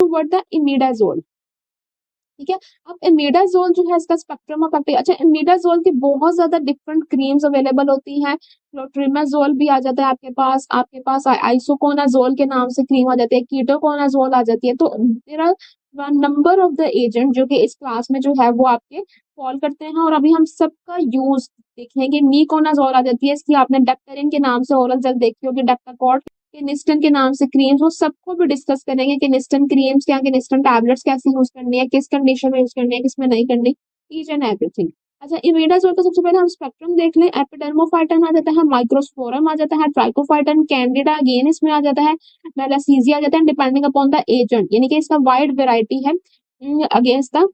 Word the imidazole. ठीक है, अब इमिडाजोल जो है इसका स्पेक्ट्रम ऑफ एक्टिव, अच्छा इमिडाजोल की बहुत ज्यादा डिफरेंट क्रीम्स अवेलेबल होती हैं। क्लोट्रिमाजोल भी आ जाता है आपके पास आइसोकोनाजोल के नाम से क्रीम आ जाती है, कीटोकोनाजोल आ जाती है। तो there are number of the agent जो कि इस क्लास में जो है वो आपके फॉल करते हैं, और अभी हम सबका यूज देखेंगे। मीकोनाजोल आ जाती है, इसकी आपने डेक्टरिन के नाम से ओरल जेल देखी होगी, डेक्टाकॉर्ट किनिस्टन के नाम से क्रीम्स, वो सबको भी डिस्कस करेंगे। किनिस्टन क्रीम्स क्या, किनिस्टन टैबलेट्स कैसे यूज करनी है, किस कंडीशन में यूज करनी है, किस में नहीं करनी, ईच एंड एवरीथिंग। अच्छा इमिडाजोल का सबसे पहले हम स्पेक्ट्रम देख लें। एपिडर्मोफाइटन आ जाता है, माइक्रोस्पोरम आ जाता है, ट्राइकोफाइटन, कैंडिडा अगेन इसमें आ जाता है, मेलासीजिया आ जाता है, डिपेंडिंग अपॉन द एजेंट, यानी कि इसका वाइड वेराइटी है against the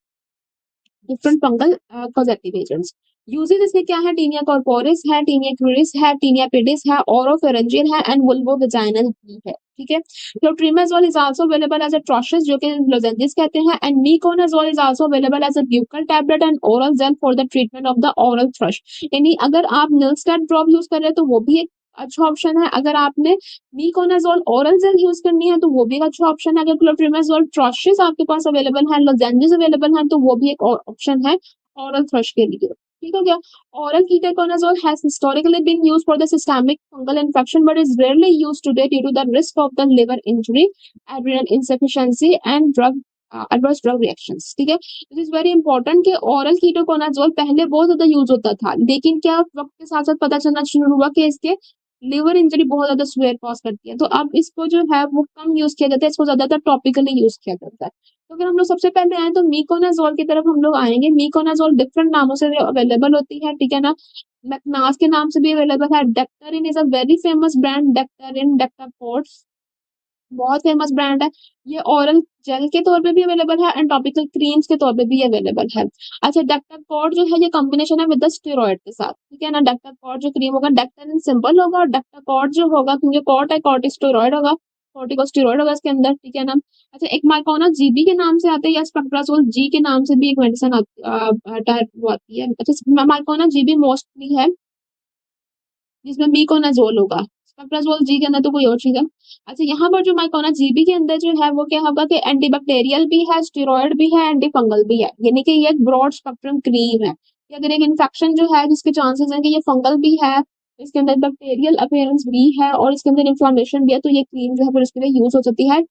different fungal causative agents. Uses इसके क्या है, टीनिया कॉर्पोरिस है, टीनिया क्यूरिस है, टीनिया पेडिस है, ओरोफेरेंजियल है एंड वुल्वोवेजाइनल भी है। ठीक है, clotrimazole is also available as a troches जो कि लोजेंजिस कहते हैं, and miconazole is also available as a buccal tablet and oral gel for the treatment of the oral thrush. यानी अगर आप निल्स्टेड ड्रॉप यूज कर रहे हैं तो वो भी एक अच्छा ऑप्शन है। अगर आपने मीकोनाजोल ओरल जेल यूज करनी है तो वो भी एक अच्छा ऑप्शन है। अगर क्लोट्रिमाजोल ट्रोशस आपके पास अवेलेबल है, लोजेंजिस अवेलेबल है, तो वो भी एक ऑप्शन है oral thrush के लिए। ठीक हो गया। Oral ketoconazole has historically been used for the systemic fungal infection but is rarely used today due to the risk of the liver injury, adrenal insufficiency and adverse drug reactions। ठीक है, it is very important कि oral ketoconazole पहले बहुत ज्यादा use होता था, लेकिन क्या वक्त के साथ साथ पता चलना शुरू हुआ कि इसके लिवर इंजरी बहुत ज्यादा स्वेयर कॉज करती है, तो अब इसको जो है वो कम यूज किया जाता है, इसको ज्यादातर टॉपिकली यूज किया जाता है। तो अगर हम लोग सबसे पहले आए तो मीकोनाजोल की तरफ हम लोग आएंगे। मीकोनाजोल डिफरेंट नामों से अवेलेबल होती है, ठीक है ना। मैकनास के नाम से भी अवेलेबल है। Daktarin is a very famous brand, Daktarin, Daktacort बहुत फेमस ब्रांड है। ये ओरल जेल के तौर पे भी अवेलेबल है एंड टॉपिकल क्रीम्स के तौर पे भी अवेलेबल है। अच्छा डेक्टाकॉर्ड जो है ये कॉम्बिनेशन है विद द स्टेरॉइड के साथ, ठीक है ना। डेक्टाकॉर्ड जो क्रीम होगा, डेक्टारिन सिंपल होगा और डेक्टाकॉर्ड जो होगा, क्योंकि कॉर्ट है, कॉर्टिस्टेरॉइड होगा, कॉर्टिकोस्टेरॉइड होगा इसके अंदर, ठीक है ना। अच्छा एक माइकोना जीबी के नाम से आते हैं या स्पेक्ट्राजोल जी के नाम से भी एक मेडिसिन टाइप आती है। अच्छा माइकोना जीबी मोस्टली है जिसमें मीकोनाजोल होगा, स्पेक्ट्राजोल जी के अंदर तो कोई और चीज है। अच्छा यहाँ पर जो माइकोना जीबी के अंदर जो है वो क्या होगा कि एंटीबैक्टीरियल भी है, स्टेरॉइड भी है, एंटी फंगल भी है, यानी कि ये एक ब्रॉड स्पेक्ट्रम क्रीम है कि अगर एक इन्फेक्शन जो है जिसके चांसेस हैं कि ये फंगल भी है, इसके अंदर बैक्टीरियल अपीयरेंस भी है और इसके अंदर इन्फ्लामेशन भी है, तो ये क्रीम जो है फिर उसके लिए यूज हो सकती है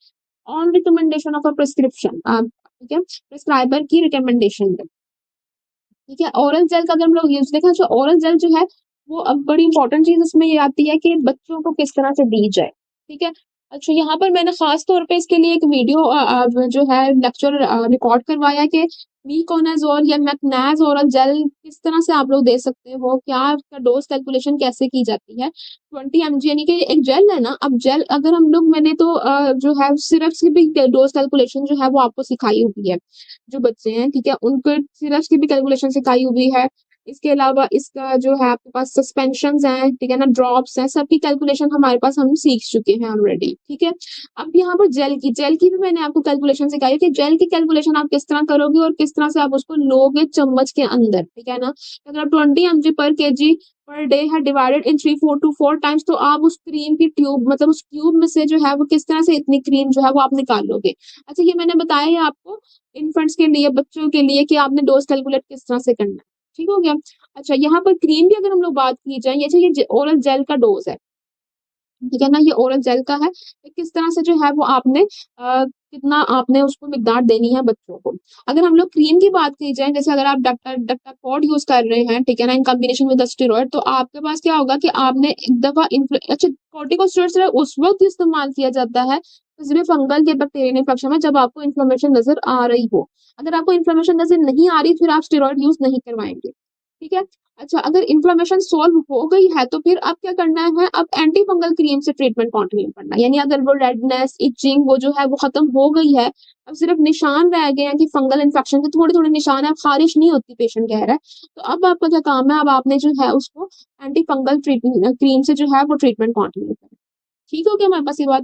on recommendation of a prescription, ठीक है, प्रिस्क्राइबर की रिकमेंडेशन पे। ठीक है, ओरल जेल का अगर हम लोग यूज देखें, जो ओरल जेल जो है वो अब बड़ी इंपॉर्टेंट चीज इसमें ये आती है कि बच्चों को किस तरह से दी जाए। ठीक है, अच्छा यहाँ पर मैंने खास तौर पे इसके लिए एक वीडियो जो है लेक्चर रिकॉर्ड करवाया है कि मीकोनाजोल या मैकनाज ओरल जेल किस तरह से आप लोग दे सकते हो, क्या इसका डोज कैलकुलेशन कैसे की जाती है। 20 mg यानी कि एक जेल है ना, अब जेल अगर हम लोग मैंने तो जो है सिरप्स की भी डोज कैलकुलेशन जो है वो आपको सिखाई हुई है। जो बच्चे हैं ठीक है उनको सिरप्स की भी कैलकुलेशन सिखाई हुई है। इसके अलावा इसका जो है आपके पास सस्पेंशन हैं, ठीक है ना, ड्रॉप्स हैं, सबकी कैलकुलेशन हमारे पास हम सीख चुके हैं ऑलरेडी। ठीक है, अब यहाँ पर जेल की भी मैंने आपको कैलकुलेशन सिखाई है कि जेल की कैलकुलेशन आप किस तरह करोगे और किस तरह से आप उसको लोगे चम्मच के अंदर, ठीक है ना। अगर आप 20 mg/kg पर डे है डिवाइडेड इन 3 to 4 टाइम्स, तो आप उस क्रीम की ट्यूब मतलब उस ट्यूब में से जो है वो किस तरह से इतनी क्रीम जो है वो आप निकाल लोगे। अच्छा ये मैंने बताया है आपको इन्फेंट्स के लिए, बच्चों के लिए कि आपने डोज कैलकुलेट किस तरह से करना है। ठीक हो गया। अच्छा यहाँ पर क्रीम की अगर हम लोग बात की जाए, ये ओरल जेल का डोज है, ठीक है ना, ये ओरल जेल का है। तो किस तरह से जो है वो आपने कितना आपने उसको मिकदार देनी है बच्चों को। अगर हम लोग क्रीम की बात की जाए, जैसे अगर आप डक्टाकॉर्ड यूज कर रहे हैं, ठीक है ना, इन कॉम्बिनेशन विद स्टेरॉइड, तो आपके पास क्या होगा कि आपने एक दफा अच्छा कॉर्टिकोस्टेरॉइड उस वक्त इस्तेमाल किया जाता है किसी भी फंगल या बैक्टीरियल इन्फेक्शन में जब आपको इन्फ्लेमेशन नजर आ रही हो। अगर आपको इन्फ्लेमेशन नजर नहीं आ रही फिर आप स्टेरॉइड यूज नहीं करवाएंगे। ठीक है, अच्छा अगर इन्फ्लेमेशन सॉल्व हो गई है तो फिर अब क्या करना है, अब एंटी फंगल क्रीम से ट्रीटमेंट कंटिन्यू करना है। यानी अगर वो रेडनेस इचिंग वो जो है वो खत्म हो गई है, अब सिर्फ निशान रह गए हैं कि फंगल इन्फेक्शन के थोड़े थोड़े निशान है, खारिश नहीं होती पेशेंट कह रहा है, तो अब आपका क्या काम है, अब आपने जो है उसको एंटी फंगल ट्रीटमेंट क्रीम से जो है वो ट्रीटमेंट कंटिन्यू करना है। ठीक हो गया हमारे पास ये बात।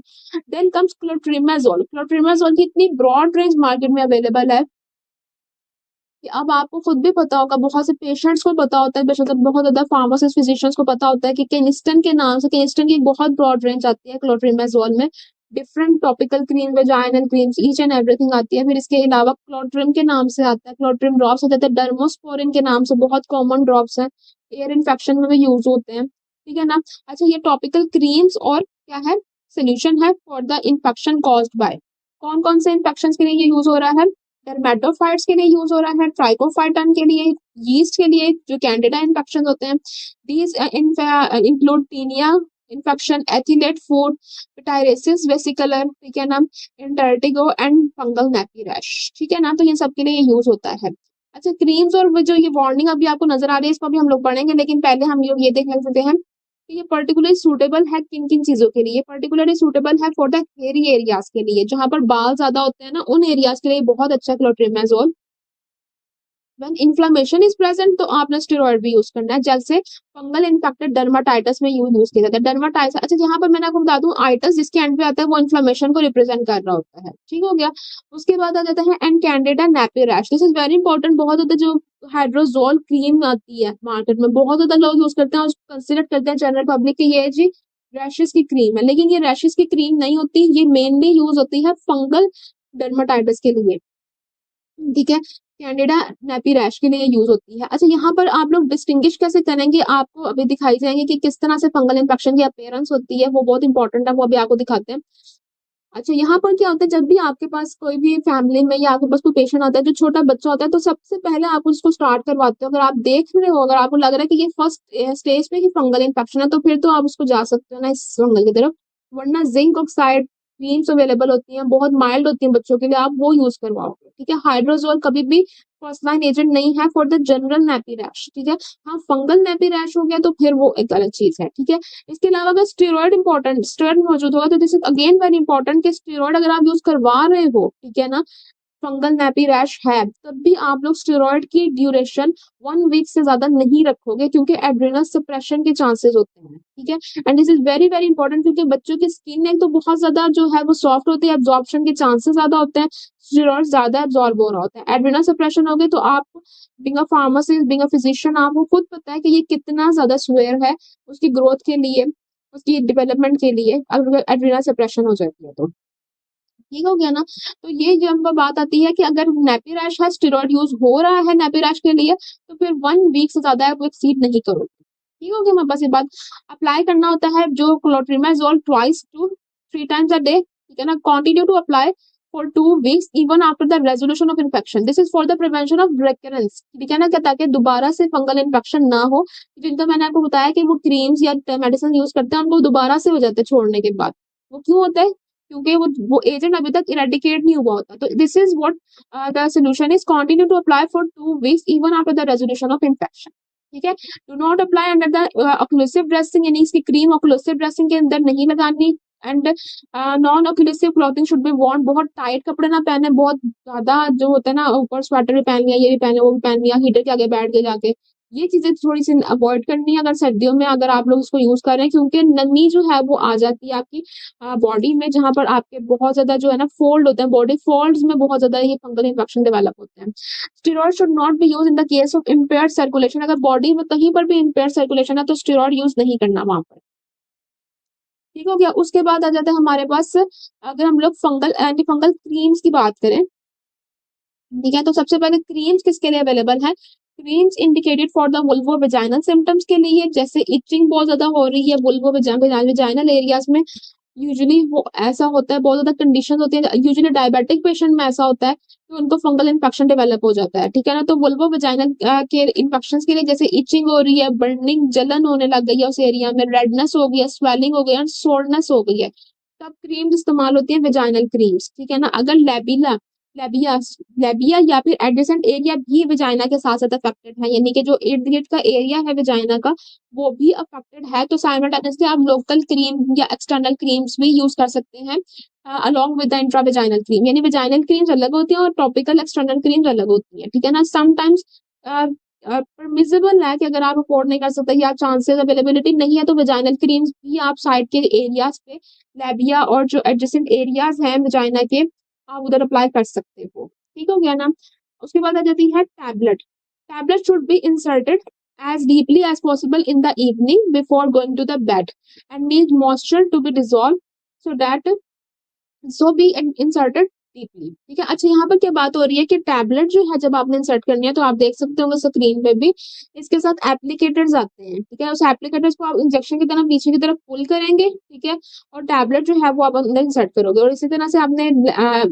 Then comes clotrimazole. क्लोट्रिमाजोल की इतनी ब्रॉड रेंज मार्केट में अवेलेबल है कि अब आपको खुद भी पता होगा, बहुत से पेशेंट्स को पता होता है, बेशक बहुत ज्यादा फार्मासिस्ट फिजिशियंस को पता होता है कि केनिस्टन के नाम से, केनिस्टन की एक बहुत ब्रॉड रेंज आती है क्लोट्रिमाजोल में। Different topical cream, vaginal creams, each and everything आती है। फिर इसके अलावा क्लोट्रिम के नाम से आता है, क्लोट्रिम ड्रॉप्स होते हैं, डर्मोस्पोरिन के नाम से बहुत कॉमन ड्रॉप्स हैं, एयर इन्फेक्शन में भी यूज होते हैं, ठीक है ना। अच्छा, ये टॉपिकल क्रीम्स और क्या है, सोल्यूशन है for the infection caused by, कौन कौन से इन्फेक्शन के लिए ये यूज हो रहा है, डर्मेटोफाइट्स के लिए यूज हो रहा है, ट्राइकोफाइटन के लिए, यीस्ट के लिए जो कैंडिडा इन्फेक्शन होते हैं, these include tinea infection, athlete's foot, pityriasis versicolor, ठीक है ना, intertrigo and fungal nappy rash, ठीक है ना। तो ये सब के लिए यूज होता है। अच्छा, क्रीम्स और वो जो ये वार्निंग अभी आपको नजर आ रही है, इसको भी हम लोग पढ़ेंगे, लेकिन पहले हम लोग ये देख लेते हैं कि ये पर्टिकुलरली सूटेबल है किन किन चीजों के लिए। पर्टिकुलरली सूटेबल है फॉर द हेयरी एरियाज के लिए, जहां पर बाल ज्यादा होते हैं ना, उन एरियाज के लिए बहुत अच्छा क्लोट्रिमेजोल। व्हेन इन्फ्लेमेशन इज प्रेजेंट तो आपने स्टेरॉइड भी यूज करना है, जैसे फंगल इन्फेक्टेड डर्माटाइटिस में यूज किया जाता है डर्माटाइटिस। अच्छा, यहाँ पर मैंने आपको बता दूं, आइटस जिसके एंड पे आता है वो इन्फ्लेमेशन को रिप्रेजेंट कर रहा होता है, ठीक हो गया। उसके बाद आ जाता है and Candida nappy rash, this is very important. बहुत ज्यादा जो हाइड्रोजोल क्रीम आती है मार्केट में, बहुत ज्यादा लोग यूज करते हैं और कंसिडर करते हैं जनरल पब्लिक की ये जी रैशेस की क्रीम है, लेकिन ये रैशेस की क्रीम नहीं होती, ये मेनली यूज होती है फंगल डर्माटाइटिस के लिए, ठीक है, कैंडिडा नेपी रैश के लिए यूज होती है। अच्छा, यहाँ पर आप लोग डिस्टिंग्विश कैसे करेंगे, आपको अभी दिखाई जाएंगे कि किस तरह से फंगल इन्फेक्शन की अपीयरेंस होती है, वो बहुत इंपॉर्टेंट है, वो अभी आपको दिखाते हैं। अच्छा, यहाँ पर क्या होता है, जब भी आपके पास कोई भी फैमिली में या आपके पास कोई पेशेंट आता है जो छोटा बच्चा होता है, तो सबसे पहले आप उसको स्टार्ट करवाते हो। अगर आप देख रहे हो, अगर आपको लग रहा है कि ये फर्स्ट स्टेज पे ही फंगल इन्फेक्शन है, तो फिर तो आप उसको जा सकते हो ना इस फंगल की तरफ, वरना जिंक ऑक्साइड क्रीम्स अवेलेबल होती हैं, बहुत माइल्ड होती हैं बच्चों के लिए, आप वो यूज करवाओगे, ठीक है। हाइड्रोजोल कभी भी फर्स्ट लाइन एजेंट नहीं है for the general nappy rash, ठीक है। हाँ, फंगल नेपी रैश हो गया तो फिर वो एक अलग चीज है, ठीक है। इसके अलावा अगर स्टेरॉइड इंपॉर्टेंट स्टेरॉइड मौजूद होगा तो this is again very important कि स्टेरॉइड अगर आप यूज करवा रहे हो, ठीक है ना, फंगल नेपी रैश है, तब भी आप लोग स्टेरॉइड की ड्यूरेशन 1 वीक से ज्यादा नहीं रखोगे, क्योंकि एड्रेनल सप्रेशन के चांसेस होते हैं, ठीक है। And this is very very important, क्योंकि बच्चों की स्किन एक तो बहुत ज्यादा जो है वो सॉफ्ट होती है, एब्जॉर्प्शन के चांसेस ज्यादा होते हैं, स्टेरॉइड ज्यादा एब्जॉर्ब हो रहा होता है, एड्रेनल सप्रेशन हो गई तो आप being a pharmacist, being a physician, आपको खुद पता है कि ये कितना ज्यादा स्वेयर है उसकी ग्रोथ के लिए, उसकी डेवलपमेंट के लिए, अगर एड्रेनल सप्रेशन हो जाती है तो, ठीक हो गया ना। तो ये जब बात आती है कि अगर नेपी रैश है, स्टेरॉइड यूज हो रहा है नेपी रैश के लिए, तो फिर 1 वीक से ज्यादा आप एक्सीड नहीं करोगे, ठीक हो गया। मैं बस ये बात अप्लाई करना होता है जो clotrimazole twice to 3 times a day, ठीक है ना, continue to apply for 2 weeks even after the resolution of infection, this is for the prevention of recurrence, ठीक है ना, ताकि दोबारा से फंगल इन्फेक्शन ना हो। जिनका मैंने आपको बताया कि वो क्रीम्स या मेडिसिन यूज करते हैं, उनको दोबारा से हो जाता है छोड़ने के बाद, वो क्यों होता है, क्योंकि वो एजेंट अभी तक इरेडिकेट नहीं हुआ होता। तो this is what the solution is, continue to apply for 2 weeks even after the resolution of infection, ठीक है। Do not apply under the occlusive dressing, यानी इसकी क्रीम ऑक्लूसिव ड्रेसिंग के अंदर नहीं लगानी। And non occlusive clothing should be worn, बहुत tight कपड़े ना पहने, बहुत ज्यादा जो होता है ना, ऊपर स्वेटर भी पहन लिया, ये भी पहने, वो भी पहन लिया, हीटर के आगे बैठ के जाके, ये चीजें थोड़ी सी अवॉइड करनी है अगर सर्दियों में अगर आप लोग इसको यूज कर रहे हैं, क्योंकि नमी जो है वो आ जाती है आपकी बॉडी में, जहां पर आपके बहुत ज्यादा जो है ना फोल्ड होते हैं, बॉडी फोल्ड्स में बहुत ज्यादा ये फंगल इन्फेक्शन डेवलप होते हैं। Steroid should not be use in the case of impaired circulation, अगर बॉडी में कहीं पर भी इम्पेयर्ड सर्कुलेशन है तो स्टेरॉइड यूज नहीं करना वहां पर, ठीक हो गया। उसके बाद आ जाता है हमारे पास, अगर हम लोग फंगल एंटी फंगल क्रीम्स की बात करें, ठीक है, तो सबसे पहले क्रीम्स किसके लिए अवेलेबल है, creams indicated for the vulvovaginal symptoms के लिए, जैसे इचिंग बहुत ज्यादा हो रही है वुल्वो वेजाइनल एरियाज में, यूजुअली वो ऐसा होता है, बहुत ज्यादा कंडीशन होती है, यूजुअली डायबिटिक पेशेंट में ऐसा होता है कि उनको फंगल इन्फेक्शन डेवलप हो जाता है, ठीक है ना। तो वुल्वो वेजाइनल के इन्फेक्शन के लिए जैसे इचिंग हो रही है, बर्निंग जलन होने लग गई है उस एरिया में, रेडनेस हो गई है, स्वेलिंग हो गई है, सोरनेस हो गई है, तब क्रीम्स इस्तेमाल होती है वेजाइनल क्रीम्स, ठीक है ना। अगर लेबिला लेबिया लेबिया या फिर एडजेसेंट एरिया भी वेजाइना के साथ साथ अफेक्टेड है, यानी कि जो इर्द गिर्द का एरिया है वेजाइना का वो भी अफेक्टेड है, तो साइमल्टेनियसली आप लोकल क्रीम या एक्सटर्नल क्रीम्स भी यूज कर सकते हैं अलोंग विद द इंट्रावेजाइनल क्रीम, यानी वेजाइनल क्रीम्स अलग होती हैं और टॉपिकल एक्सटर्नल क्रीम्स अलग होती हैं, ठीक है ना। समटाइम्स परमिसेबल है कि अगर आप अफोर्ड नहीं कर सकते या चांसेस अवेलेबिलिटी नहीं है, तो वेजाइनल क्रीम्स भी आप साइड के एरियाज पे लेबिया और जो एडजेसेंट एरियाज हैं वेजाइना के, आप उधर अप्लाई कर सकते हो, ठीक हो गया ना। उसके बाद आ जाती है tablet, tablet should be inserted as deeply as possible in the evening before going to the bed and need moisture to be dissolved so that so be inserted deeply. ठीक है। अच्छा, यहाँ पर क्या बात हो रही है कि टैबलेट जो है जब आपने इंसर्ट करनी है तो आप देख सकते होंगे स्क्रीन पे भी इसके साथ एप्लीकेटर्स आते हैं। ठीक है। उस एप्लीकेटर्स को आप इंजेक्शन की तरफ पीछे की तरफ पुल करेंगे। ठीक है। और टैबलेट जो है वो आप अंदर इंसर्ट करोगे और इसी तरह से आपने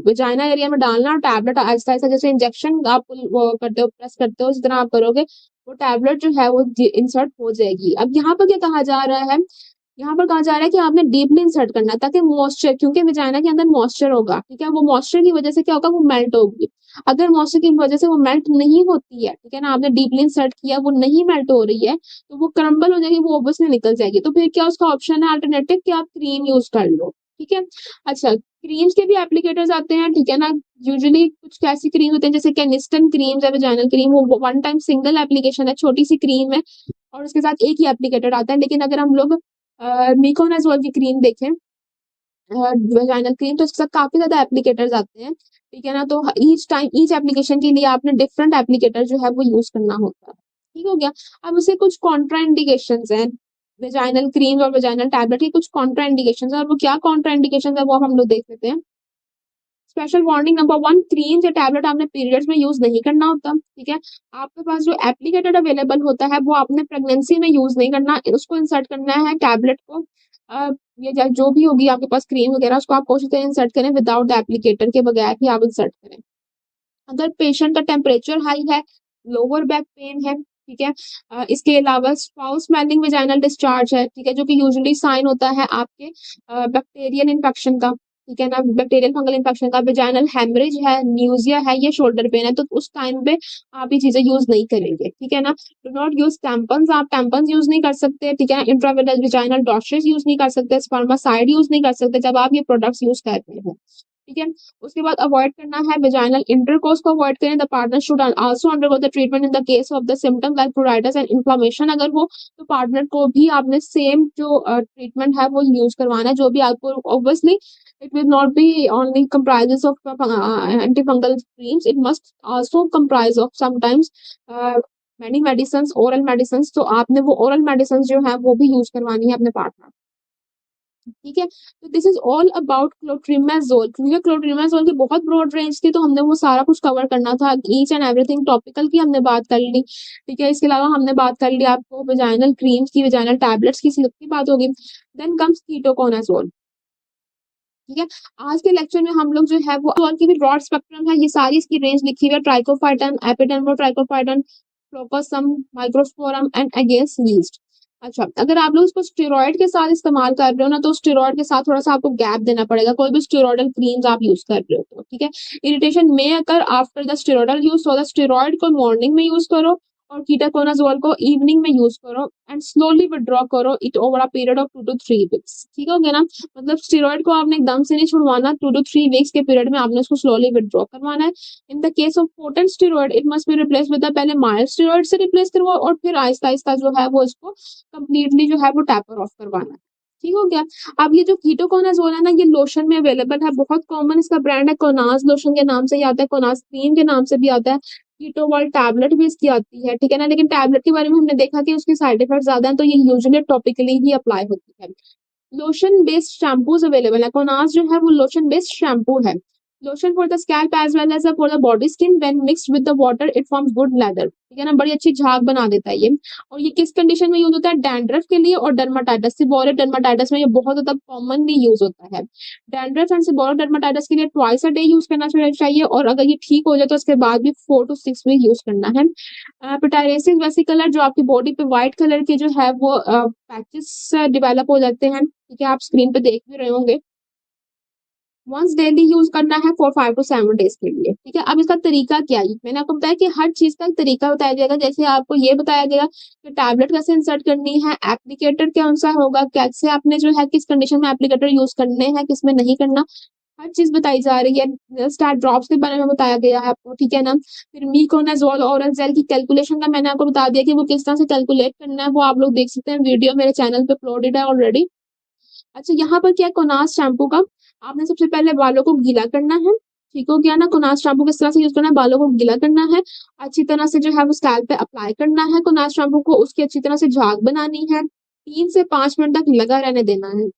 वजाइना एरिया में डालना और टैबलेट आहिस्ता आहिस्ता, जैसे इंजेक्शन आप वो करते हो, प्रेस करते हो, उस तरह आप करोगे, वो टैबलेट जो है वो इंसर्ट हो जाएगी। अब यहाँ पर क्या कहा जा रहा है, यहाँ पर कहा जा रहा है कि आपने डीपली इंसर्ट करना है ताकि मॉइस्चर, क्योंकि वजाइना के अंदर मॉइस्चर होगा। ठीक है। वो मॉइस्चर की वजह से क्या होगा, वो मेल्ट होगी। अगर मॉइस्चर की वजह से वो मेल्ट नहीं होती है, ठीक है ना, आपने डीपली इंसर्ट किया, वो नहीं मेल्ट हो रही है, तो वो क्रम्बल हो जाएगी, वो ऑब्वियसली निकल जाएगी। तो फिर क्या उसका ऑप्शन है अल्टरनेटिव कि आप क्रीम यूज कर लो। ठीक है। अच्छा, क्रीम्स के भी एप्लीकेटर्स आते हैं। ठीक है ना। यूजुअली कुछ कैसी क्रीम होते हैं, जैसे कैनिस्टन क्रीम है, वेजाइनल क्रीम, वो वन टाइम सिंगल एप्लीकेशन है, छोटी सी क्रीम है और उसके साथ एक ही एप्लीकेटर आता है। लेकिन अगर हम लोग मिकोनाजोल की क्रीम देखें, वेजाइनल क्रीम, तो इसके साथ काफी ज्यादा एप्लीकेटर्स आते हैं। ठीक है ना। तो ईच टाइम ईच एप्लीकेशन के लिए आपने डिफरेंट एप्लीकेटर जो है वो यूज करना होता है। ठीक हो गया। अब उसे कुछ कॉन्ट्रा इंडिकेशंस हैं, वेजाइनल क्रीम और वेजाइनल टैबलेट की कुछ कॉन्ट्रा इंडिकेशंस है, और वो क्या कॉन्ट्रा इंडिकेशंस है वो हम लोग देख लेते हैं। स्पेशल वार्निंग नंबर 1, क्रीम या टैबलेट आपने पीरियड्स में यूज नहीं करना होता। ठीक है। आपके पास जो एप्लीकेटर अवेलेबल होता है वो आपने प्रेगनेंसी में यूज नहीं करना, उसको इंसर्ट करना है टैबलेट को, जो भी होगी आपके पास क्रीम वगैरह, उसको आप कोशिश करें इंसर्ट करें विदाउट एप्लीकेटर के बगैर ही आप इंसर्ट करें। अगर पेशेंट का टेम्परेचर हाई है, लोअर बैक पेन है, ठीक है, इसके अलावा फाउल स्मेलिंग वेजाइनल डिस्चार्ज है, ठीक है, जो कि यूजुअली साइन होता है आपके बैक्टीरियल इन्फेक्शन का। ठीक है ना, बैक्टीरियल फंगल इन्फेक्शन का, वेजाइनल हेमरेज है, न्यूजिया है, ये शोल्डर पेन है, तो उस टाइम पे आप ये चीजें यूज नहीं करेंगे। ठीक है ना। डू नॉट यूज टैम्पन्स, आप टैम्पन्स यूज नहीं कर सकते। ठीक है। इंट्रावेनस वेजाइनल डॉसेज यूज नहीं कर सकते, स्पर्मासाइड यूज नहीं कर सकते जब आप ये प्रोडक्ट्स यूज कर रहे हो। ठीक है। उसके बाद अवॉइड करना है वेजाइनल इंटरकोर्स को अवॉइड करें। The partner should also undergo the treatment in the case of the symptom like प्रोराइटिस and inflammation, अगर हो तो पार्टनर को भी आपने सेम जो ट्रीटमेंट है वो यूज करवाना है, जो भी आपको obviously it will not be only comprises of antifungal creams, it must also comprise of sometimes many medicines, oral medicines, तो आपने वो oral medicines जो है वो भी यूज करवानी है अपने पार्टनर। ठीक है। तो this is all about clotrimazole, क्योंकि क्लोट्रिमाजोल की बहुत ब्रॉड रेंज थी तो हमने वो सारा कुछ कवर करना था, ईच एंड एवरीथिंग टॉपिकल की हमने बात कर ली। ठीक है। इसके अलावा हमने बात कर ली आपको वेजाइनल क्रीम्स की, वेजाइनल टैबलेट्स की, सिर्फ की बात होगी। Then comes ketoconazole. ठीक है। आज के लेक्चर में हम लोग जो है वो की भी ब्रॉड स्पेक्ट्रम है, ये सारी इसकी रेंज लिखी हुई है, Trichophyton, epidermo Trichophyton, floccosum, Microsporum and against yeast. अच्छा, अगर आप लोग इसको स्टेरॉइड के साथ इस्तेमाल कर रहे हो ना, तो स्टेरॉइड के साथ थोड़ा सा आपको गैप देना पड़ेगा, कोई भी स्टेरॉइडल क्रीम्स आप यूज कर रहे हो तो। ठीक है। इरिटेशन में अगर आफ्टर द स्टेरॉइडल यूज, तो द स्टेरॉइड को मॉर्निंग में यूज करो और कीटोकोनाजोल को इवनिंग में यूज करो एंड स्लोली विड्रॉ करो it over a period of 2 to 3 weeks। ठीक हो गया ना। मतलब स्टेरॉइड को आपने एकदम से नहीं छुड़वाना, 2 to 3 weeks के पीरियड में आपने उसको स्लोली विड्रॉ करवाना है। In the case of potent steroid it must be replace with, पहले माइल्ड स्टेरॉइड से रिप्लेस करवाओ और फिर आहिस्ता आहिस्ता जो है वो इसको कंप्लीटली जो है वो टैपर ऑफ करवाना है। ठीक हो गया। अब ये जो कीटोकोनाजोल है ना, ये लोशन में अवेलेबल है, बहुत कॉमन इसका ब्रांड है, कोनाज लोशन के नाम से ही आता है, कोनाज क्रीम के नाम से भी आता है, कीटोवॉल टैबलेट भी इसकी आती है। ठीक है ना। लेकिन टैबलेट के बारे में हमने देखा कि उसके साइड इफेक्ट ज्यादा है, तो ये यूजुअली टॉपिकली ही अप्लाई होती है। लोशन बेस्ड शैम्पूज अवेलेबल है, कोनास जो है वो लोशन बेस्ड शैम्पू है। Lotion for the scalp as well as for the body skin, when mixed with the water it forms good lather. ठीक है ना, बड़ी अच्छी झाग बना देता है ये। और ये किस कंडीशन में यूज होता है, डैंड्रफ के लिए और डर्माटाइटिस, सिबोरिक डर्माटाइटिस में ये बहुत ज्यादा कॉमनली यूज होता है। डैंड्रफ एंड सिबोरिक डर्माटाइटिस के लिए ट्वाइस अ डे यूज करना चाहिए, और अगर ये ठीक हो जाए तो उसके बाद भी 4 to 6 वीक यूज करना है। पिटाइरेसिस वेसिकुलर, जो आपकी बॉडी पे व्हाइट कलर के जो है वो पैचेस डेवलप हो जाते हैं, ठीक है, आप स्क्रीन पे देख भी रहे होंगे, वंस डेली यूज करना है फॉर 5 to 7 days के लिए। ठीक है। अब इसका तरीका क्या है, मैंने आपको बताया कि हर चीज का एक तरीका बताया जाएगा, जैसे आपको ये बताया गया कि टैबलेट कैसे इंसर्ट करनी है, एप्लीकेटर के अनुसार होगा, कैसे आपने जो है किस कंडीशन में एप्लीकेटर यूज करने हैं, किस में नहीं करना, हर चीज बताई जा रही है। स्टार ड्रॉप्स के बारे में बताया गया है आपको। ठीक है ना। फिर मीकोनाजोल और जेल की कैलकुलेशन का मैंने आपको बता दिया कि वो किस तरह से कैलकुलेट करना है, वो आप लोग देख सकते हैं, वीडियो मेरे चैनल पे अपलोडेड है ऑलरेडी। अच्छा, यहाँ पर क्या है, कोनास शैम्पू का आपने सबसे पहले बालों को गीला करना है। ठीक हो गया ना। कोनास शैम्पू किस तरह से यूज करना है, बालों को गीला करना है, अच्छी तरह से जो है वो स्कैल्प पे अप्लाई करना है कोनास शैम्पू को, उसकी अच्छी तरह से झाग बनानी है, 3 से 5 मिनट तक लगा रहने देना है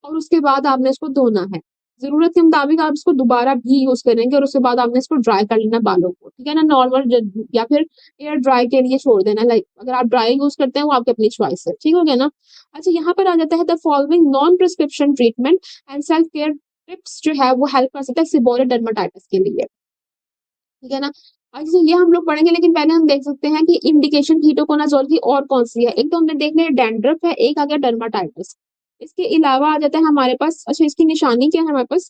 और उसके बाद आपने इसको धोना है। जरूरत के मुताबिक आप इसको दोबारा भी यूज करेंगे और उसके बाद आपने इसको ड्राई कर लेना बालों को, ठीक है ना, नॉर्मल या फिर एयर ड्राई के लिए छोड़ देना, लाइक अगर आप ड्राई यूज करते हैं वो आपकी अपनी चॉइस है, ठीक हो गया ना। अच्छा, यहाँ पर आ जाता है the following non prescription treatment and self care tips जो है वो हेल्प कर सकता है सेबोरिक डर्माटाइटिस के लिए, ठीक है ना। अच्छा, ये हम लोग पढ़ेंगे, लेकिन पहले हम देख सकते हैं कि इंडिकेशन कीटोकोनाजोल की और कौन सी है। एक तो हमने देख लिया डैंड्रफ है, एक आ गया डर्माटाइटिस। इसके अलावा आ जाता है हमारे पास, अच्छा इसकी निशानी क्या है हमारे पास,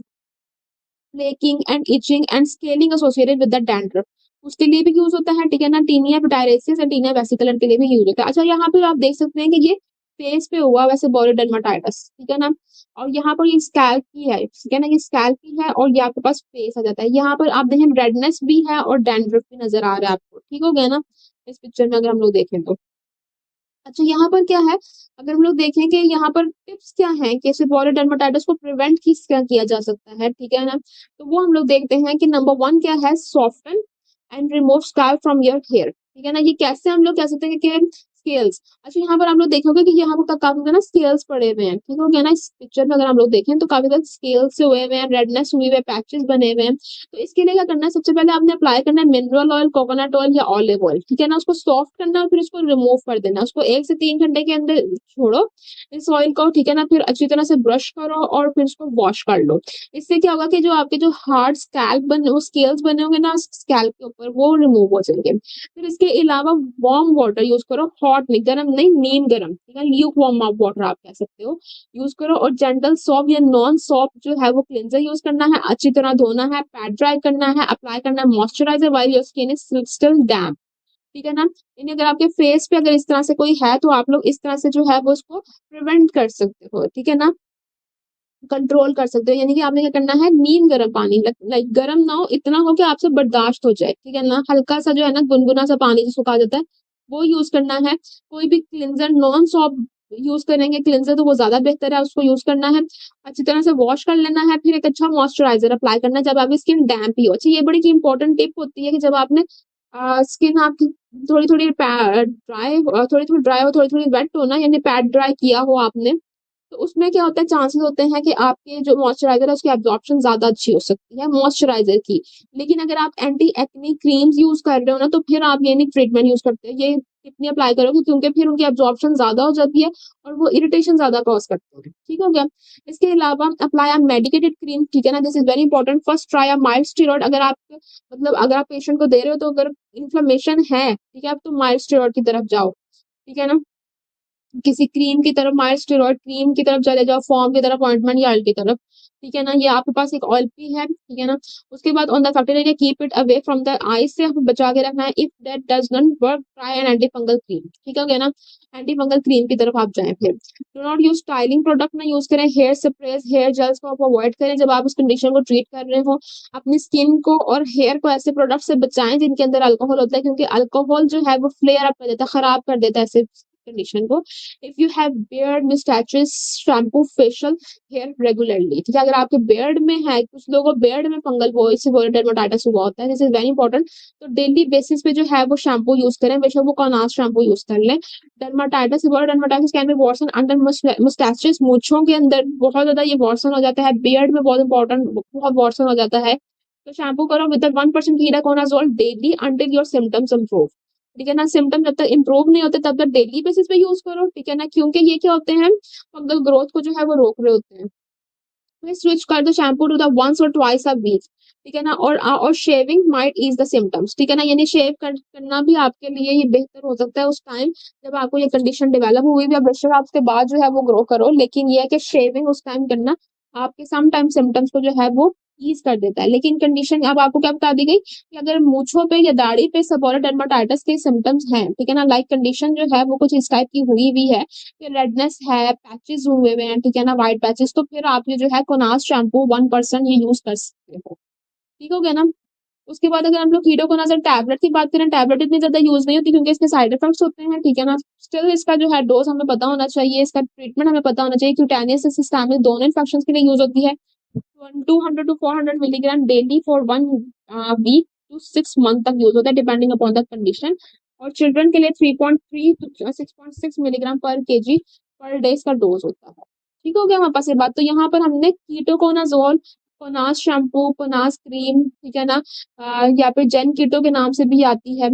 flaking and itching and scaling associated with the dandruff, उसके लिए भी यूज होता है, ठीक है ना। Tinea pityriasis and tinea versicolor के लिए भी यूज होता है। अच्छा, यहाँ पे आप देख सकते हैं कि ये फेस पे हुआ वैसे बोरो डर्माटाइटिस, ठीक है ना। और यहाँ पर ये स्कैल्प की है, ठीक है ना, ये स्कैल्प की है और ये आपके पास फेस आ जाता है। यहाँ पर आप देखें रेडनेस भी है और डैंड्रफ भी नजर आ रहा है आपको, ठीक हो गया ना, इस पिक्चर में अगर हम लोग देखें तो। अच्छा, यहाँ पर क्या है, अगर हम लोग देखें कि यहाँ पर टिप्स क्या हैं कि सेबोरिक डर्माटाइटिस को प्रिवेंट किस क्या किया जा सकता है, ठीक है ना। तो वो हम लोग देखते हैं कि नंबर 1 क्या है, soften and remove scurf from your hair, ठीक है ना। ये कैसे हम लोग कह सकते हैं कि स्केल्स, अच्छा यहाँ पर आप लोग देखोगे कि यहाँ पर काफी ज्यादा ना स्केल्स पड़े हुए हैं, ठीक हो गया ना। इस पिक्चर में अगर हम लोग देखें तो काफी ज्यादा स्केल्स से हुए हुए हैं, रेडनेस हुई हुई है, पैचेस बने हुए हैं। तो इसके लिए क्या करना है, सबसे पहले आपने अप्लाई करना है मिनरल ऑयल, कोकोनट ऑयल या ऑलिव ऑयल, ठीक है ना। उसको सॉफ्ट करना है और फिर उसको रिमूव कर देना है, उसको 1 से 3 घंटे के अंदर छोड़ो इस ऑयल को, ठीक है ना। फिर अच्छी तरह से ब्रश करो और फिर उसको वॉश कर लो। इससे क्या होगा कि जो आपके जो हार्ड स्कैल्प बने, वो स्केल्स बने होंगे ना स्कैल्प के ऊपर, वो रिमूव हो जाएंगे। फिर इसके अलावा वार्म वाटर यूज करो, हॉट नहीं, गर्म नहीं, नीम गर्म, ठीक है, ल्यूक वार्म वाटर आप कह सकते हो, यूज करो। और जेंटल सॉप या नॉन सॉप जो है वो क्लेंजर यूज करना है, अच्छी तरह धोना है, पैड ड्राई करना है, अप्लाई करना है moisturiser while your skin is still damp, ठीक है ना। यानी अगर आपके फेस पे अगर इस तरह से कोई है तो आप लोग इस तरह से जो है वो उसको प्रिवेंट कर सकते हो, ठीक है ना, कंट्रोल कर सकते हो। यानी कि आपने क्या करना है, नीम गर्म पानी, लाइक गर्म ना हो, इतना हो कि आपसे बर्दाश्त हो जाए, ठीक है ना, हल्का सा जो है ना गुनगुना सा पानी जो सुखा जाता है वो यूज करना है। कोई भी क्लिंजर नॉन सॉप यूज करेंगे क्लिंजर तो वो ज्यादा बेहतर है, उसको यूज करना है, अच्छी तरह से वॉश कर लेना है, फिर एक अच्छा मॉइस्चराइजर अप्लाई करना है जब आपकी स्किन डैम्प ही हो। अच्छा, ये बड़ी इंपॉर्टेंट टिप होती है कि जब आपने स्किन आपकी थोड़ी थोड़ी ड्राई हो, थोड़ी थोड़ी वेट हो ना, यानी पैड ड्राई किया हो आपने, तो उसमें क्या होता है, चांसेस होते हैं कि आपके जो मॉइस्चराइजर है उसकी एब्जॉर्प्शन ज्यादा अच्छी हो सकती है मॉइस्चराइजर की। लेकिन अगर आप एंटी एक्ने क्रीम्स यूज कर रहे हो ना, तो फिर आप ये नहीं ट्रीटमेंट यूज करते हो, ये कितनी अप्लाई करोगे, क्योंकि फिर उनकी एब्जॉर्प्शन ज्यादा हो जाती है और वो इरिटेशन ज्यादा कॉज करते हैं, ठीक हो गया। इसके अलावा अप्लाई मेडिकेटेड क्रीम, ठीक है ना, this is very important. First try a mild steroid, अगर आप मतलब अगर आप पेशेंट को दे रहे हो तो अगर इन्फ्लेमेशन है, ठीक है, आप तो माइल्ड स्टेरॉइड की तरफ जाओ, ठीक है ना। किसी क्रीम की तरफ, माइल्ड स्टेरॉइड क्रीम की तरफ चले जाओ, फॉर्म की तरफ, ऑइंटमेंट या ऑयल की तरफ, ठीक है ना। ये आपके पास एक ऑयल भी है, ठीक है ना। उसके बाद on the factor area keep it away from the eyes, से हमें बचा के रखना है। If that does not work try an anti fungal cream, ठीक है ना, एंटी फंगल क्रीम की तरफ आप जाएं। फिर do not use styling product ना यूज करें, हेयर स्प्रेज हेयर जेल्स को आप अवॉइड करें जब आप उस कंडीशन को ट्रीट कर रहे हो। अपनी स्किन को और हेयर को ऐसे प्रोडक्ट से बचाएं जिनके अंदर अल्कोहल होता है, क्योंकि अल्कोहल जो है वो फ्लेयर अप कर देता है, खराब कर देता है ऐसे कंडीशन को। If you have beard mustaches shampoo facial hair regularly, ठीक है, अगर आपके बियर्ड में है, कुछ लोगों को बियर्ड में फंगल वो इससे डर्माटाइटिस हुआ होता है, दिस इज वेरी इंपॉर्टेंट। तो डेली बेसिस पे जो है वो शैम्पू यूज करें, बेशक वो कॉनास शैम्पू यूज कर लें। Dermatitis can be worsen under mustaches, मूंछों के अंदर बहुत ज्यादा ये वर्सन हो जाता है, बियर्ड में बहुत इंपॉर्टेंट बहुत वर्सन हो जाता है। तो शैम्पू करो with 1% ketoconazole daily until your symptoms improve, ठीक है ना। सिम्टम जब तक इम्प्रूव नहीं होते तब तक डेली बेसिस पे यूज करो, ठीक है ना, क्योंकि ये क्या होते हैं, फंगल ग्रोथ को जो है वो रोक रहे होते हैं। फिर स्विच कर दो शैम्पू टू द वंस और ट्वाइस अ वीक, ठीक है ना। और shaving might ease the symptoms, ठीक है ना, यानी शेव करना भी आपके लिए ये बेहतर हो सकता है उस टाइम जब आपको ये कंडीशन डेवलप हुई भी, अब बेशक आप उसके बाद जो है वो ग्रो करो, लेकिन ये है कि शेविंग उस टाइम करना आपके सम टाइम सिम्टम्स को जो है वो ईज कर देता है। लेकिन कंडीशन अब आपको क्या बता दी गई कि अगर मूंछों पे या दाढ़ी पे सेबोरिक डर्माटाइटिस के सिम्टम्स हैं, ठीक है ना, लाइक कंडीशन जो है वो कुछ इस टाइप की हुई हुई है, फिर रेडनेस है, पैचेस हुए हुए हैं, ठीक है ना, व्हाइट पैचेस, तो फिर आप ये जो है कोनास शैम्पू 1% ये यूज कर सकते हो, ठीक हो गया ना। उसके बाद अगर हम लोग कीटोकोनाजोल टैबलेट की बात करें, टैबलेट इतनी ज्यादा यूज नहीं होती क्योंकि इसके साइड इफेक्ट्स होते हैं, ठीक है ना। स्टिल इसका जो है डोज हमें पता होना चाहिए, इसका ट्रीटमेंट हमें पता होना चाहिए। क्यूटेनियस सिस्टमिक दोनों इन्फेक्शन के लिए यूज होती है। 200 to 400 milligram daily for 1 week to 6 month तक यूज होता है डिपेंडिंग अपॉन द कंडीशन। और चिल्ड्रन के लिए 3.3 to 6.6 milligram per kg per day इसका डोज होता है, ठीक हो गया हमारे पास ये बात। तो यहाँ पर हमने कीटोकोनाजोल पोनास शैम्पू, पोनास क्रीम, ठीक है ना, या फिर जेन कीटो के नाम से भी आती है।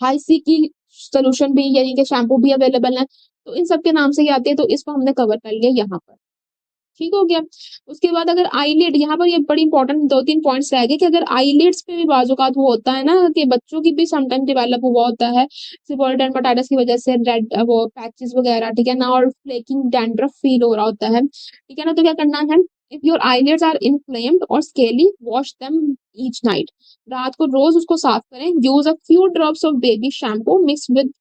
हाईसी की सोल्यूशन भी यानी कि शैम्पू भी अवेलेबल है, तो इन सब के नाम से ही आती है, तो इसको हमने कवर कर लिया यहाँ पर। ठीक हो गया। उसके बाद अगर आईलिड, यहाँ पर ये बड़ी इंपॉर्टेंट 2-3 पॉइंट्स रह गए कि अगर आईलिड्स पे भी बाजुकात वो होता है ना कि बच्चों की भी समटाइम डेवलप हुआ होता है सेबोरिक डर्माटाइटिस की वजह से, रेड वो पैचेस वगैरह, ठीक है ना, और फ्लेकिंग डैंड्रफ फील हो रहा होता है, ठीक है ना, तो क्या करना है, if your eyelids are inflamed और scaly, wash them each night. रात को रोज उसको साफ करें। Use a few drops of baby shampoo mix with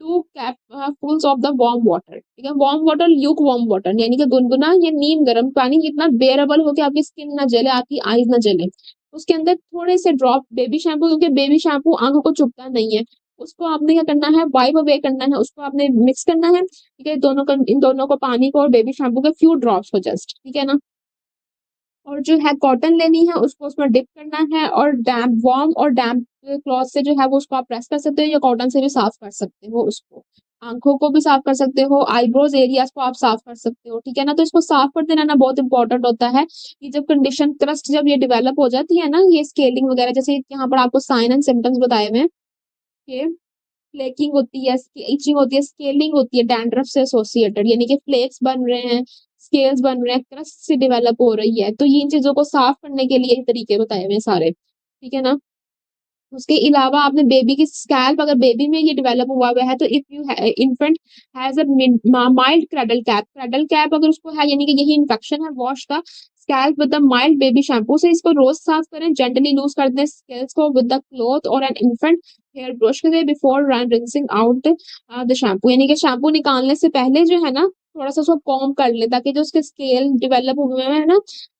2 capfuls of the warm water, ठीक है, warm water, lukewarm water यानी कि गुनगुना या नीम गर्म पानी, जितना बेरेबल हो कि आपकी स्किन ना जले, आपकी आईज ना जले, उसके अंदर थोड़े से ड्रॉप बेबी शैम्पू, क्योंकि बेबी शैम्पू आंखों को चुभता नहीं है, उसको आपने क्या करना है, वाइप अवे करना है, उसको आपने मिक्स करना है, ठीक है, इन दोनों को, पानी को और बेबी शैम्पू के फ्यू ड्रॉप्स को जस्ट, ठीक है ना, और जो है कॉटन लेनी है, उसको उसमें डिप करना है और डैम्प, वार्म और डैम्प क्लॉथ से जो है वो उसको आप प्रेस कर सकते हो, या कॉटन से भी साफ कर सकते हो उसको। आंखों को भी साफ कर सकते हो, आईब्रोज एरियाज को आप साफ कर सकते हो, ठीक है ना, तो इसको साफ करते रहना बहुत इंपॉर्टेंट होता है कि जब कंडीशन क्रस्ट जब ये डेवलप हो जाती है ना, ये स्केलिंग वगैरह, जैसे यहाँ पर आपको साइन एंड सिम्टम्स बताए हुए हैं कि फ्लेकिंग होती है, इचिंग होती है, स्केलिंग होती है डैंड्रफ से एसोसिएटेड, यानी कि फ्लेक्स बन रहे हैं, स्केल्स बन रहे हैं, क्रस्ट से डेवलप हो रही है, तो ये इन चीजों को साफ करने के लिए तरीके बताए हुए हैं सारे, ठीक है ना। उसके अलावा आपने बेबी की स्कैल्प, अगर बेबी में ये डेवलप हुआ हुआ है, तो if you infant has a mild cradle cap अगर उसको है, यानी कि यही इन्फेक्शन है, wash the scalp with the mild baby shampoo से इसको रोज साफ करें, जेंटली लूज कर दें स्केल्स को विद द क्लॉथ और एन इन्फेंट हेयर ब्रश करें before rinsing out the shampoo, यानी कि शैम्पू निकालने से पहले जो है ना थोड़ा सा उसको कॉम्ब कर ले, ताकि जो उसके स्केल डेवलप हुए हैं ना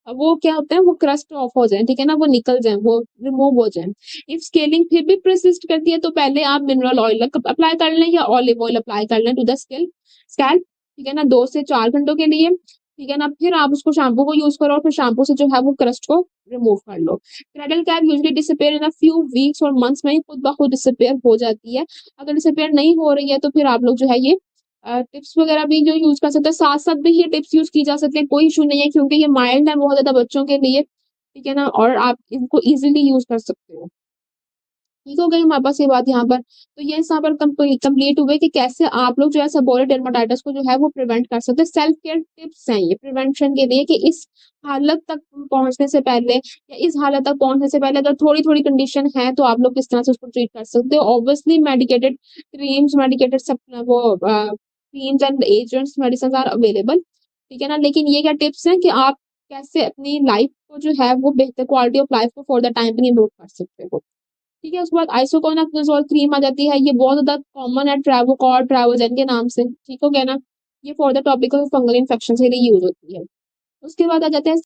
वो क्या होता है, वो क्रस्ट ऑफ हो जाए, ठीक है ना, वो निकल जाए, वो रिमूव हो जाए। इफ स्केलिंग फिर भी प्रसिस्ट करती है, तो पहले आप मिनरल ऑयल अप्लाई कर लें या ऑलिव ऑयल अप्लाई कर लें टू द स्कैल्प, ठीक है ना, 2 से 4 घंटों के लिए, ठीक है ना, फिर आप उसको शैम्पू को यूज करो और फिर शैम्पू से जो है वो क्रस्ट को रिमूव कर लो। Cradle cap usually disappear in a few weeks और मंथ्स में ही खुद ब खुद डिसअपीयर हो जाती है। अगर डिसअपीयर नहीं हो रही है तो फिर आप लोग जो है ये टिप्स वगैरह भी जो यूज कर सकते हैं, साथ साथ भी ये टिप्स यूज की जा सकती है, कोई इशू नहीं है, क्योंकि ये माइल्ड है बहुत ज्यादा बच्चों के लिए, ठीक है ना, और आप इनको इजीली यूज कर सकते हो। ठीक हो गई हमारे पास ये बात यहाँ पर, तो ये यहाँ पर कंप्लीट हुए कि कैसे आप लोग जो है सेबोरिक डर्माटाइटिस को जो है वो प्रिवेंट कर सकते हैं। सेल्फ केयर टिप्स हैं ये प्रिवेंशन के लिए, कि इस हालत तक पहुंचने से पहले या इस हालत तक पहुंचने से पहले अगर थोड़ी थोड़ी कंडीशन है तो आप लोग किस तरह से उसको ट्रीट कर सकते हो। ऑब्वियसली मेडिकेटेड क्रीम्स, मेडिकेटेड वो creams and agents, medicine are available, ठीक है ना, लेकिन ये क्या टिप्स हैं कि आप कैसे अपनी लाइफ को जो है वो बेहतर क्वालिटी ऑफ लाइफ को for the time being improve कर सकते हो। ठीक है, उसके बाद आइसोकोनाजोल क्रीम आ जाती है, ये बहुत ज्यादा कॉमन है, ट्रैवोकॉल ट्रैवोजेन के नाम से, ठीक हो गया ना, ये for the topical fungal infection के लिए यूज होती है। उसके बाद आ जाते हैं